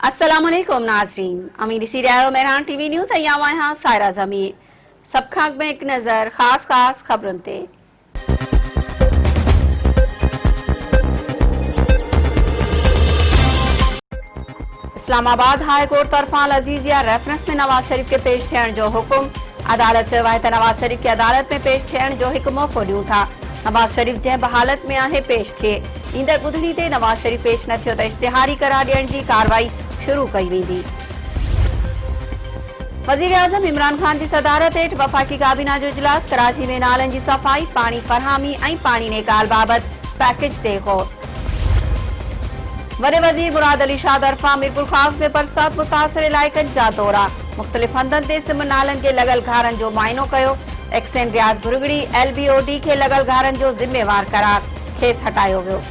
अस्सलाम वालेकुम नाज़रीन, अमीर सी रहा मेहरान टीवी न्यूज़ अयामा यहाँ सायरा जमीर सब खाक में एक नज़र खास खबरों ते। इस्लामाबाद हाई कोर्ट तरफा अजीजिया रेफरेंस में नवाज शरीफ के पेश थियण जो हुक्म। अदालत चयो आहे त नवाज शरीफ के अदालत में पेश थियण जो हिकु मौक़ो ॾियूं था। नवाज शरीफ जंहिं बि हालत में आहे पेश थिए। ईंदड़ ॿुधणी ते नवाज शरीफ पेश न थियो त इश्तिहारी करार ॾियण जी कार्रवाई शुरू कई वेंदी। वज़ीर आज़म इमरान खान की सदारत हेठि वफ़ाक़ी काबीना जो इजलास। कराची में नालनि जी सफ़ाई, पाणी फ़रहामी ऐं पाणी नेकाल बाबति पैकेज ते गौर। वॾे वज़ीर मुराद अली शाह तरफ़ां मीरपुर ख़ास में बरसात मुतासिर इलाइक़नि जा दौरा। मुख़्तलिफ़ हंधनि ते सिम नालनि के लॻल घारनि जो मुआइनो कयो। एक्सेन रियाज़ भुरगड़ी LBOD के लॻल घारनि जो ज़िम्मेवार करार, खेसि हटायो वियो।